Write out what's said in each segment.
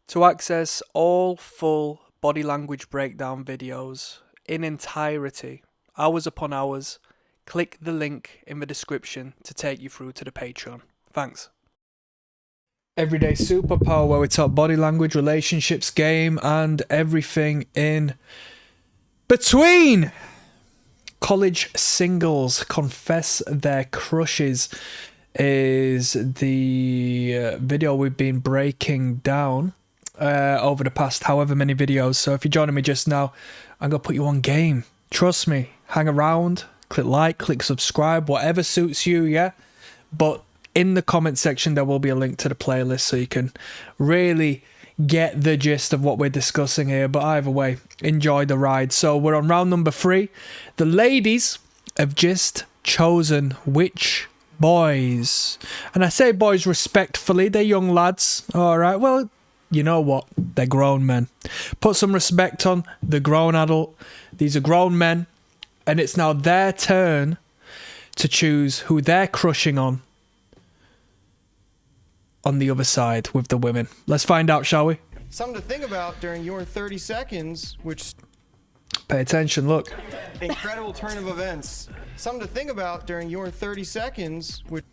To access all full body language breakdown videos in entirety, hours upon hours, click the link in the description to take you through to the Patreon. Thanks. Everyday Superpower, where we talk body language, relationships, game, and everything in between. College singles confess their crushes is the video we've been breaking down over the past however many videos. So if you're joining me just now, I'm going to put you on game. Trust me. Hang around, click like, click subscribe, whatever suits you, yeah? But in the comment section, there will be a link to the playlist so you can really get the gist of what we're discussing here. But either way, enjoy the ride. So we're on round number 3. The ladies have just chosen which boys. And I say boys respectfully, they're young lads. All right, well, you know what? They're grown men. Put some respect on the grown adult. These are grown men. And it's now their turn to choose who they're crushing on the other side with the women. Let's find out, shall we? Something to think about during your 30 seconds, which... Pay attention, look. Incredible turn of events. Something to think about during your 30 seconds, which...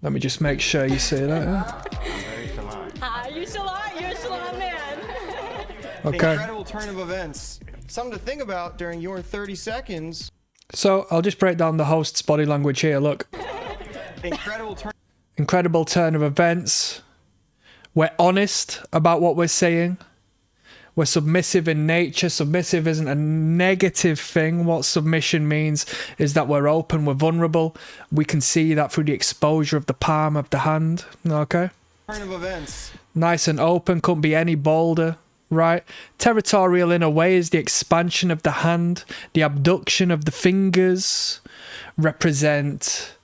Let me just make sure you see that. You salon man. Okay. Incredible turn of events. Something to think about during your 30 seconds. So, I'll just break down the host's body language here, look. Incredible turn of events. We're honest about what we're saying. We're submissive in nature. Submissive isn't a negative thing. What submission means is that we're open, we're vulnerable. We can see that through the exposure of the palm of the hand. Okay? Turn of events. Nice and open, couldn't be any bolder, right? Territorial in a way is the expansion of the hand. The abduction of the fingers represent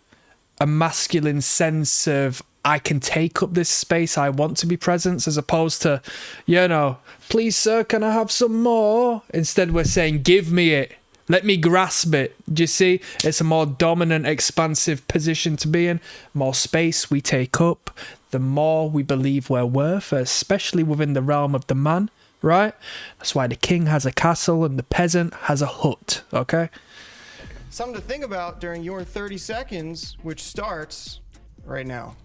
a masculine sense of, I can take up this space, I want to be present, as opposed to, you know, please sir, can I have some more? Instead we're saying, give me it, let me grasp it. Do you see? It's a more dominant, expansive position to be in. More space we take up, the more we believe we're worth, especially within the realm of the man, right? That's why the king has a castle and the peasant has a hut, okay? Something to think about during your 30 seconds, which starts right now.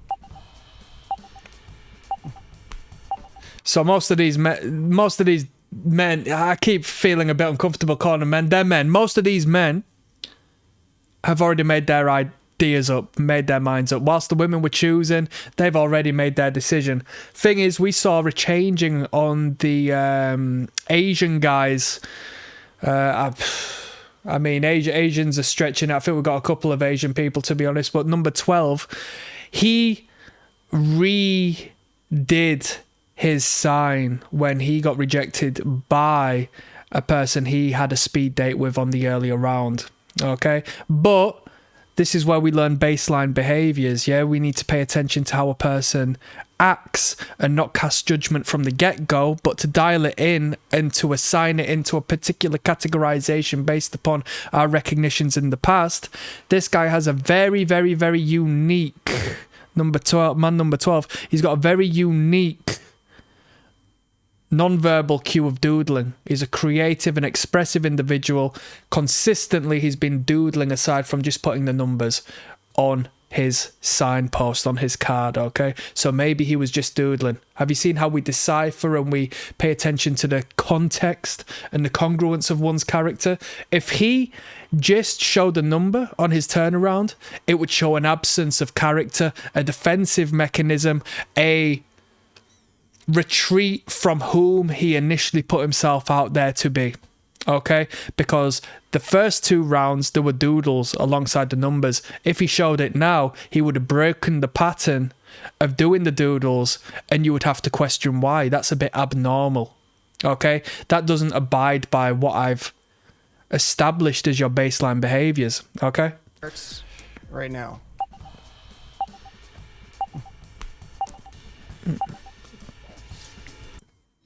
So most of these men, I keep feeling a bit uncomfortable calling them men. They're men. Most of these men have already made their ideas up, made their minds up. Whilst the women were choosing, they've already made their decision. Thing is, we saw a changing on the Asian guys. I mean, Asians are stretching it. I think we've got a couple of Asian people, to be honest. But number 12, he redid his sign when he got rejected by a person he had a speed date with on the earlier round. Okay? But this is where we learn baseline behaviors. Yeah, we need to pay attention to how a person acts and not cast judgment from the get-go, but to dial it in and to assign it into a particular categorization based upon our recognitions in the past. This guy has a very, very, very unique number 12. He's got a very unique non-verbal cue of doodling. He's a creative and expressive individual. Consistently, he's been doodling aside from just putting the numbers on his signpost, on his card, okay? So maybe he was just doodling. Have you seen how we decipher and we pay attention to the context and the congruence of one's character? If he just showed a number on his turnaround, it would show an absence of character, a defensive mechanism, a retreat from whom he initially put himself out there to be. Okay, because the first 2 rounds there were doodles alongside the numbers. If he showed it now, he would have broken the pattern of doing the doodles, and you would have to question why. That's a bit abnormal. Okay, that doesn't abide by what I've established as your baseline behaviors. Okay, Starts right now.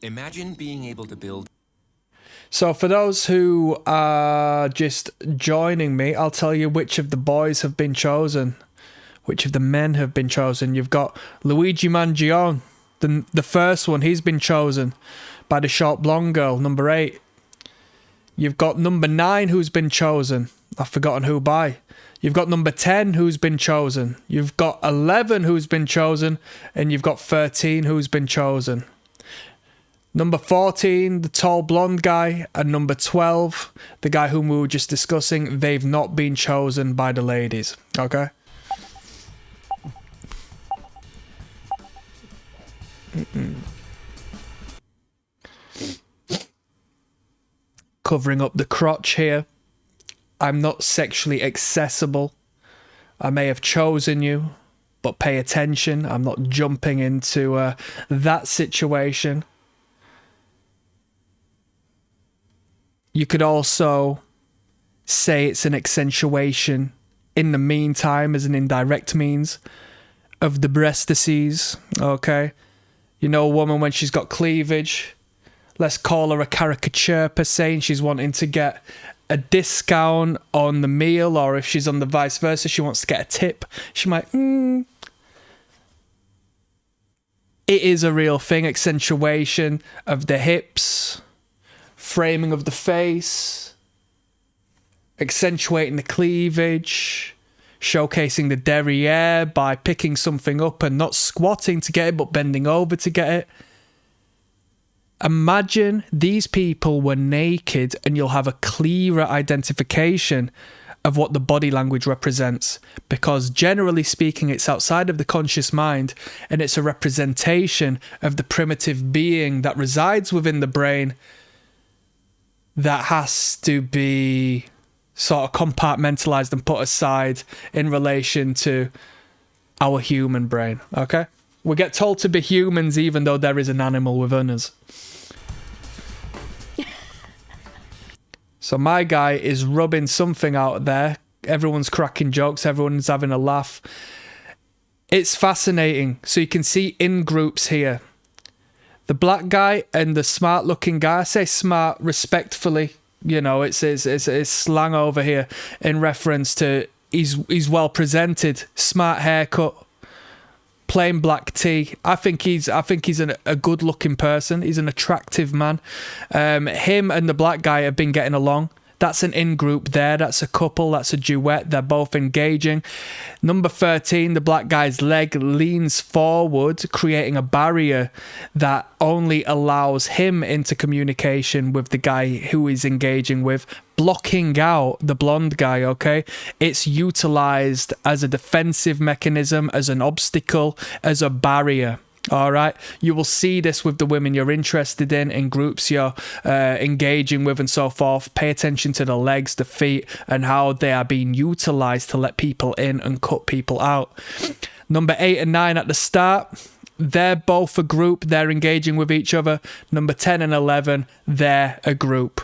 Imagine being able to build. So for those who are just joining me, I'll tell you which of the boys have been chosen, which of the men have been chosen. You've got Luigi Mangione, The first one, he's been chosen by the short blonde girl, number 8. You've got number 9 who's been chosen. I've forgotten who by. You've got number 10 who's been chosen. You've got 11 who's been chosen. And you've got 13 who's been chosen. Number 14, the tall blonde guy. And number 12, the guy whom we were just discussing. They've not been chosen by the ladies. Okay? Covering up the crotch here. I'm not sexually accessible. I may have chosen you, but pay attention. I'm not jumping into that situation. You could also say it's an accentuation in the meantime as an indirect means of the breastises, okay? You know, a woman when she's got cleavage, let's call her a caricature per se, and she's wanting to get a discount on the meal, or if she's on the vice versa, she wants to get a tip, she might, It is a real thing, accentuation of the hips, framing of the face, accentuating the cleavage, showcasing the derriere by picking something up and not squatting to get it, but bending over to get it. Imagine these people were naked and you'll have a clearer identification of what the body language represents, because generally speaking it's outside of the conscious mind and it's a representation of the primitive being that resides within the brain that has to be sort of compartmentalized and put aside in relation to our human brain, okay? We get told to be humans even though there is an animal within us. So my guy is rubbing something out there. Everyone's cracking jokes. Everyone's having a laugh. It's fascinating. So you can see in groups here. The black guy and the smart looking guy. I say smart respectfully. You know, it's slang over here in reference to he's well presented, smart haircut, plain black tee. I think he's a good looking person. He's an attractive man. Him and the black guy have been getting along. That's an in-group there. That's a couple. That's a duet. They're both engaging. Number 13, the black guy's leg leans forward, creating a barrier that only allows him into communication with the guy who he's engaging with, blocking out the blonde guy, okay? It's utilized as a defensive mechanism, as an obstacle, as a barrier. All right, you will see this with the women you're interested in groups you're engaging with and so forth. Pay attention to the legs, the feet, and how they are being utilized to let people in and cut people out. Number 8 and 9 at the start, they're both a group. They're engaging with each other. Number 10 and 11, they're a group.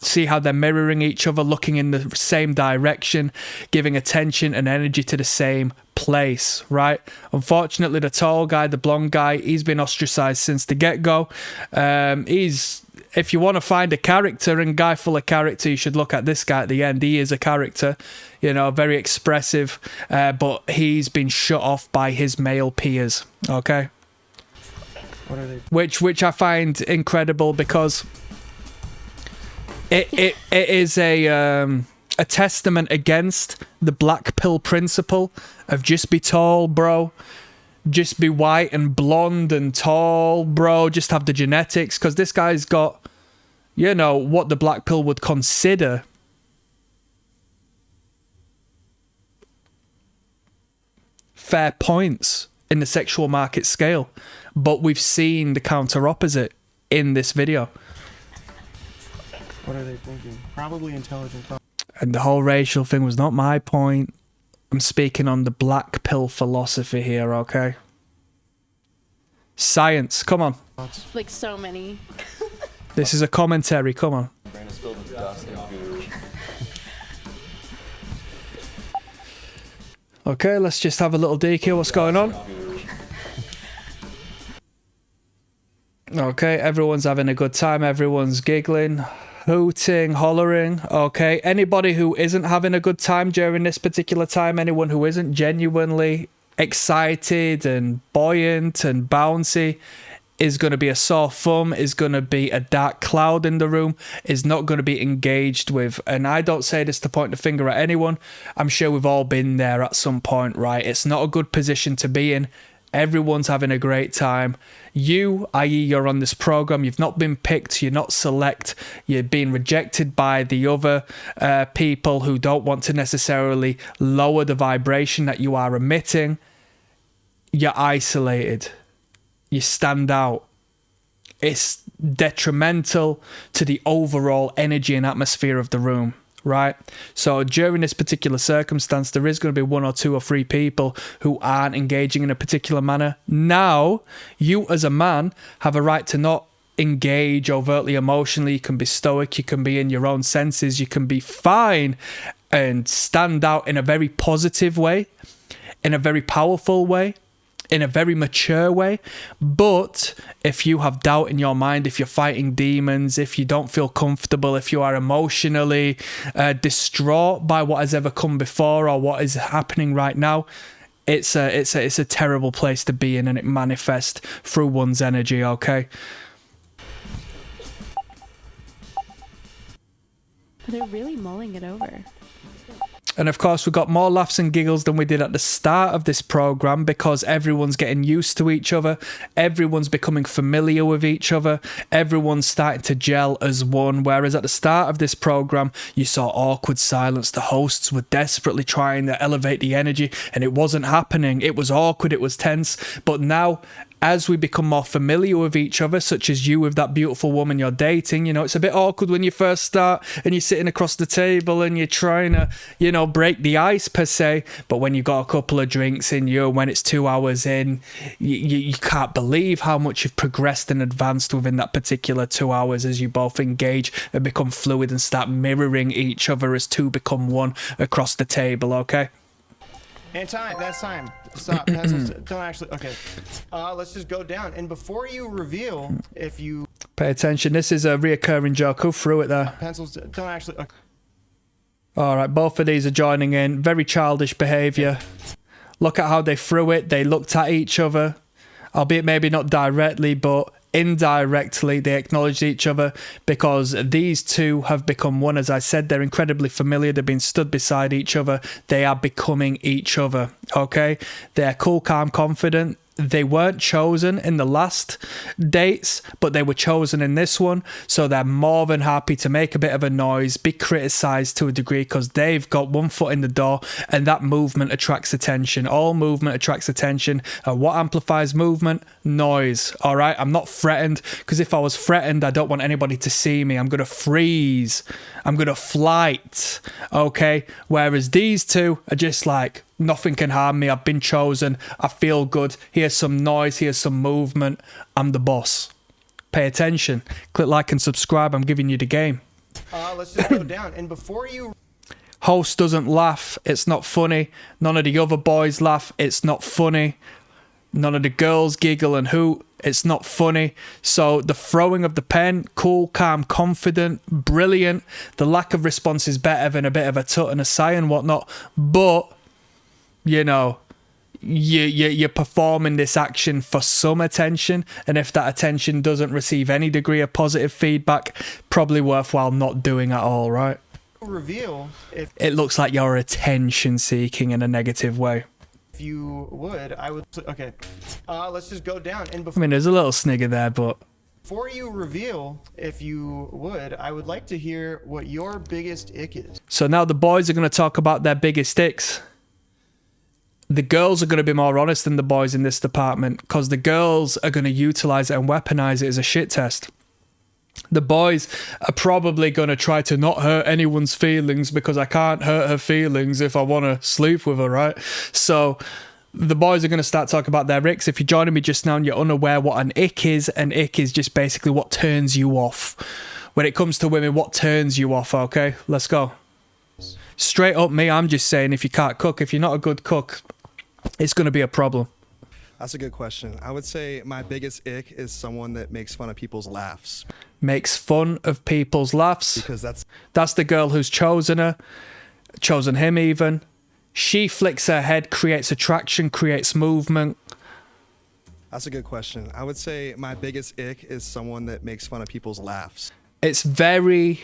See how they're mirroring each other, looking in the same direction, giving attention and energy to the same place, right? Unfortunately, the tall guy, the blonde guy, he's been ostracized since the get-go. If you want to find a character and guy full of character, you should look at this guy at the end. He is a character, you know, very expressive, but he's been shut off by his male peers, okay? What are they? Which I find incredible, because it is a testament against the black pill principle of just be tall, bro. Just be white and blonde and tall, bro. Just have the genetics. Because this guy's got, you know, what the black pill would consider fair points in the sexual market scale. But we've seen the counter opposite in this video. What are they thinking? Probably intelligent thought. And the whole racial thing was not my point. I'm speaking on the black pill philosophy here, okay? Science, come on. Like so many. This is a commentary, come on. Okay, let's just have a little dig here. What's going on? Okay, everyone's having a good time. Everyone's giggling, hooting, hollering. Okay, anybody who isn't having a good time during this particular time, anyone who isn't genuinely excited and buoyant and bouncy is going to be a sore thumb, is going to be a dark cloud in the room, is not going to be engaged with. And I don't say this to point the finger at anyone. I'm sure we've all been there at some point, right? It's not a good position to be in. Everyone's having a great time. You, i.e. you're on this program, you've not been picked, you're not select, you're being rejected by the other people who don't want to necessarily lower the vibration that you are emitting. You're isolated. You stand out. It's detrimental to the overall energy and atmosphere of the room, right? So during this particular circumstance, there is going to be 1 or 2 or 3 people who aren't engaging in a particular manner. Now, you as a man have a right to not engage overtly emotionally. You can be stoic, you can be in your own senses, you can be fine and stand out in a very positive way, in a very powerful way, in a very mature way. But if you have doubt in your mind, if you're fighting demons, if you don't feel comfortable, if you are emotionally distraught by what has ever come before or what is happening right now, it's a terrible place to be in, and it manifests through one's energy, okay? They're really mulling it over. And of course, we got more laughs and giggles than we did at the start of this program, because everyone's getting used to each other. Everyone's becoming familiar with each other. Everyone's starting to gel as one. Whereas at the start of this program, you saw awkward silence. The hosts were desperately trying to elevate the energy, and it wasn't happening. It was awkward. It was tense. But now, as we become more familiar with each other, such as you with that beautiful woman you're dating, you know, it's a bit awkward when you first start and you're sitting across the table and you're trying to, you know, break the ice per se. But when you've got a couple of drinks in you, when it's 2 hours in, you can't believe how much you've progressed and advanced within that particular 2 hours as you both engage and become fluid and start mirroring each other as two become one across the table, okay? And time. That's time. Stop. Pencils. Don't actually. Okay. Let's just go down. And before you reveal, if you pay attention, this is a reoccurring joke. Who threw it there? Pencils. Don't actually. Okay. All right, both of these are joining in. Very childish behaviour. Look at how they threw it. They looked at each other, albeit maybe not directly, but indirectly they acknowledged each other, because these two have become one. As I said, they're incredibly familiar. They've been stood beside each other. They are becoming each other, okay? They're cool, calm, confident. They weren't chosen in the last dates, but they were chosen in this one. So they're more than happy to make a bit of a noise, be criticised to a degree, because they've got one foot in the door, and that movement attracts attention. All movement attracts attention. And what amplifies movement? Noise. All right? I'm not threatened, because if I was threatened, I don't want anybody to see me. I'm going to freeze. I'm going to flight. Okay? Whereas these two are just like, nothing can harm me. I've been chosen. I feel good. Here's some noise. Here's some movement. I'm the boss. Pay attention. Click like and subscribe. I'm giving you the game. Let's just go down. And before you... Host doesn't laugh. It's not funny. None of the other boys laugh. It's not funny. None of the girls giggle and hoot. It's not funny. So the throwing of the pen, cool, calm, confident, brilliant. The lack of response is better than a bit of a tut and a sigh and whatnot. But... you know, you're performing this action for some attention, and if that attention doesn't receive any degree of positive feedback, probably worthwhile not doing at all, right? Reveal if it looks like you're attention seeking in a negative way. If you would, I would. Okay, let's just go down. And before, I mean, there's a little snigger there, but before you reveal, if you would, I would like to hear what your biggest ick is. So now the boys are going to talk about their biggest icks. The girls are going to be more honest than the boys in this department, because the girls are going to utilize it and weaponize it as a shit test. The boys are probably going to try to not hurt anyone's feelings, because I can't hurt her feelings if I want to sleep with her, right? So the boys are going to start talking about their icks. If you're joining me just now and you're unaware what an ick is just basically what turns you off. When it comes to women, what turns you off, okay? Let's go. Straight up me, I'm just saying, if you can't cook, if you're not a good cook, it's going to be a problem. That's a good question. I would say my biggest ick is someone that makes fun of people's laughs. Makes fun of people's laughs? Because that's the girl who's chosen her, chosen him even. She flicks her head, creates attraction, creates movement. That's a good question. I would say my biggest ick is someone that makes fun of people's laughs. It's very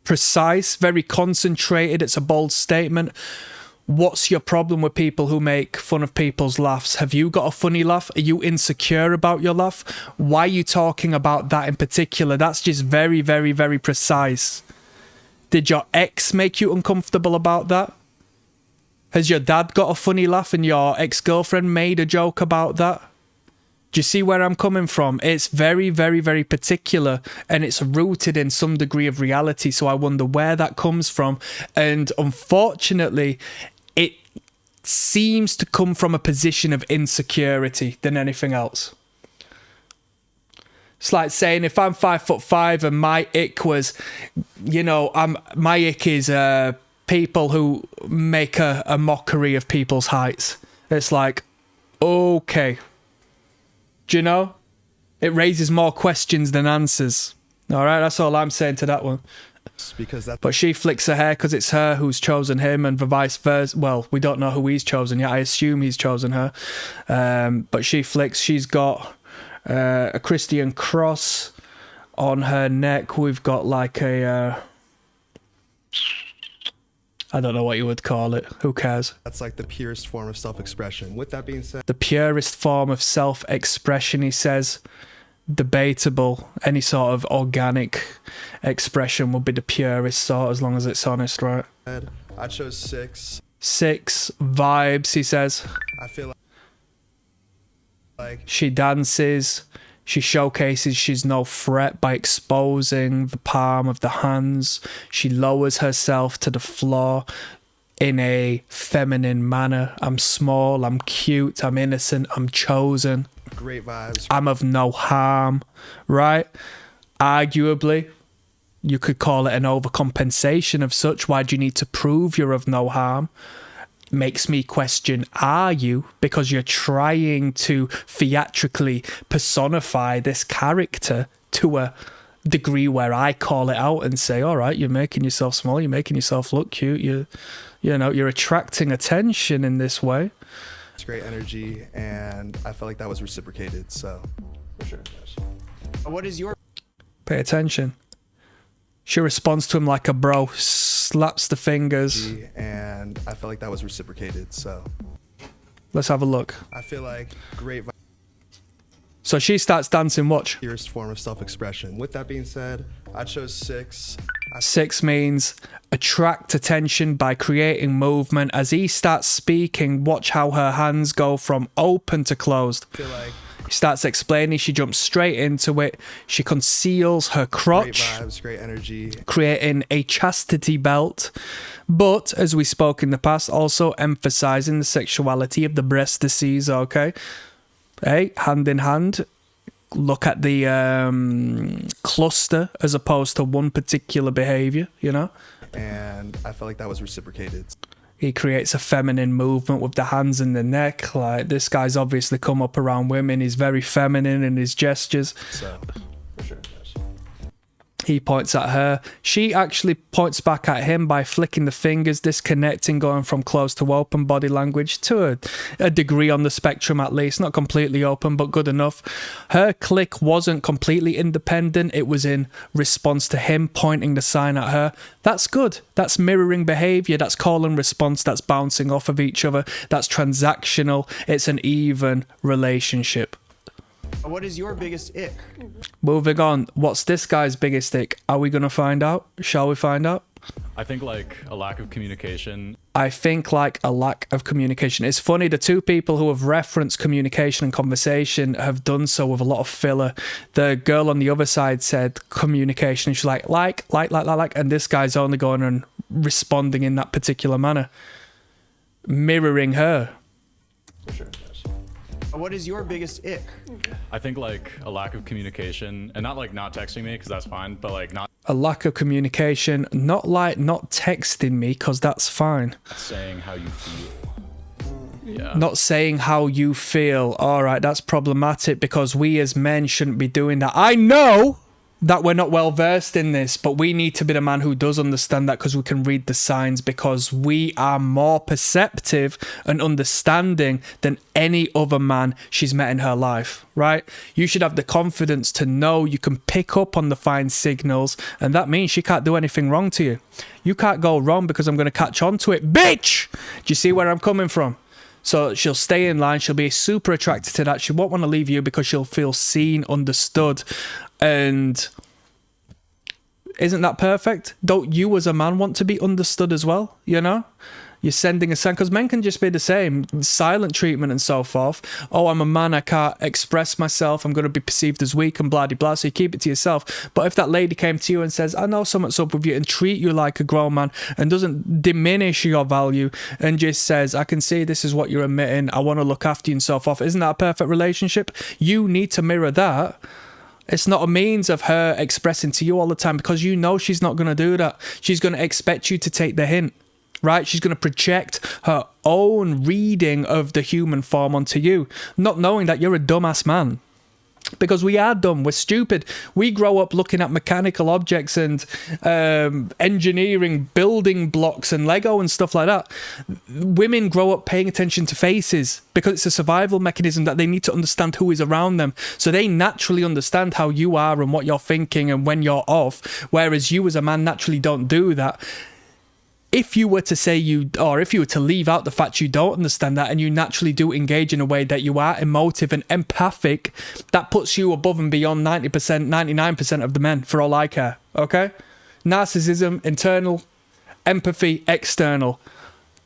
precise, very concentrated. It's a bold statement. What's your problem with people who make fun of people's laughs? Have you got a funny laugh? Are you insecure about your laugh? Why are you talking about that in particular? That's just very, very, very precise. Did your ex make you uncomfortable about that? Has your dad got a funny laugh and your ex-girlfriend made a joke about that? Do you see where I'm coming from? It's very, very, very particular, and it's rooted in some degree of reality. So I wonder where that comes from. And unfortunately, it seems to come from a position of insecurity than anything else. It's like saying if I'm 5'5" and my ick was, you know, my ick is people who make a mockery of people's heights. It's like, okay. Do you know? It raises more questions than answers. All right, that's all I'm saying to that one. Because that. But she flicks her hair because it's her who's chosen him, and the vice versa. Well, we don't know who he's chosen yet. I assume he's chosen her. But she flicks. She's got a Christian cross on her neck. We've got like a... I don't know what you would call it. Who cares? That's like the purest form of self-expression. With that being said, The purest form of self-expression, he says. Debatable. Any sort of organic expression would be the purest sort, as long as it's honest, right? I chose 6. 6 vibes, he says. I feel like She dances. She showcases she's no threat by exposing the palm of the hands. She lowers herself to the floor in a feminine manner. I'm small, I'm cute, I'm innocent, I'm chosen. great vibes. I'm of no harm, right? Arguably, you could call it an overcompensation of such. Why do you need to prove you're of no harm? Makes me question, are you? Because you're trying to theatrically personify this character to a degree where I call it out and say, all right, you're making yourself small, you're making yourself look cute, you're attracting attention in this way. It's great energy, and I felt like that was reciprocated, so for sure. What is your Pay attention. She responds to him like a bro, slaps the fingers. And I felt like that was reciprocated, so Let's have a look. I feel like great So she starts dancing, watch. purest form of self-expression. With that being said, I chose 6. 6 means attract attention by creating movement. As he starts speaking, watch how her hands go from open to closed. I feel like He starts explaining, she jumps straight into it. She conceals her great crotch, vibes, great energy. creating a chastity belt. But, as we spoke in the past, also emphasizing the sexuality of the breast disease, okay? Hey, hand in hand. Look at the cluster as opposed to one particular behavior, you know? And I felt like that was reciprocated. He creates a feminine movement with the hands and the neck. Like, this guy's obviously come up around women. He's very feminine in his gestures. So for sure. He points at her. She actually points back at him by flicking the fingers, disconnecting, going from closed to open body language to a degree on the spectrum at least. Not completely open, but good enough. Her click wasn't completely independent. It was in response to him pointing the sign at her. That's good. That's mirroring behavior. That's call and response. That's bouncing off of each other. That's transactional. It's an even relationship. What is your biggest ick? Moving on. What's this guy's biggest ick? Are we going to find out? Shall we find out? I think like a lack of communication. I think like a lack of communication. It's funny, the two people who have referenced communication and conversation have done so with a lot of filler. The girl on the other side said communication. She's like, and this guy's only going and responding in that particular manner. Mirroring her. For sure. What is your biggest ick? I think like a lack of communication, and not like not texting me because that's fine, but like not A lack of communication. Not texting me, because that's fine. saying how you feel. Yeah. Not saying how you feel. All right, that's problematic because we as men shouldn't be doing that. I know that we're not well versed in this, but we need to be the man who does understand that, because we can read the signs, because we are more perceptive and understanding than any other man she's met in her life, right? You should have the confidence to know you can pick up on the fine signals, and that means she can't do anything wrong to you. You can't go wrong because I'm going to catch on to it, bitch! Do you see where I'm coming from? So she'll stay in line. She'll be super attracted to that. She won't want to leave you because she'll feel seen, understood. And isn't that perfect? Don't you as a man want to be understood as well? You know? You're sending a sign, because men can just be the same. Silent treatment and so forth. Oh, I'm a man, I can't express myself, I'm going to be perceived as weak and blah, blah, blah, so you keep it to yourself. But if that lady came to you and says, I know something's up with you, and treat you like a grown man, and doesn't diminish your value, and just says, I can see this is what you're admitting, I want to look after you and so forth, isn't that a perfect relationship? You need to mirror that. It's not a means of her expressing to you all the time, because you know she's not going to do that. She's going to expect you to take the hint. Right? She's going to project her own reading of the human form onto you, not knowing that you're a dumbass man. Because we are dumb, we're stupid. We grow up looking at mechanical objects and engineering building blocks and Lego and stuff like that. Women grow up paying attention to faces because it's a survival mechanism that they need to understand who is around them. So they naturally understand how you are and what you're thinking and when you're off, whereas you as a man naturally don't do that. If you were to say if you were to leave out the fact you don't understand that, and you naturally do engage in a way that you are emotive and empathic, that puts you above and beyond 90%, 99% of the men, for all I care, okay? Narcissism, internal. Empathy, external.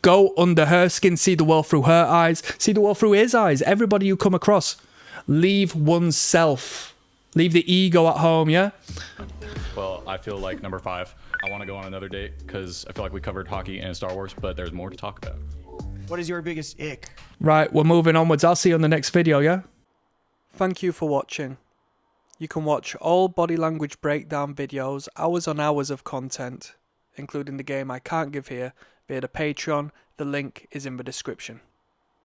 Go under her skin, see the world through her eyes, see the world through his eyes, everybody you come across. Leave oneself. Leave the ego at home, yeah? Well, I feel like number 5. I want to go on another date because I feel like we covered hockey and Star Wars, but there's more to talk about. What is your biggest ick? Right, we're moving onwards. I'll see you on the next video, yeah? Thank you for watching. You can watch all body language breakdown videos, hours on hours of content, including the game I can't give here, via the Patreon. The link is in the description.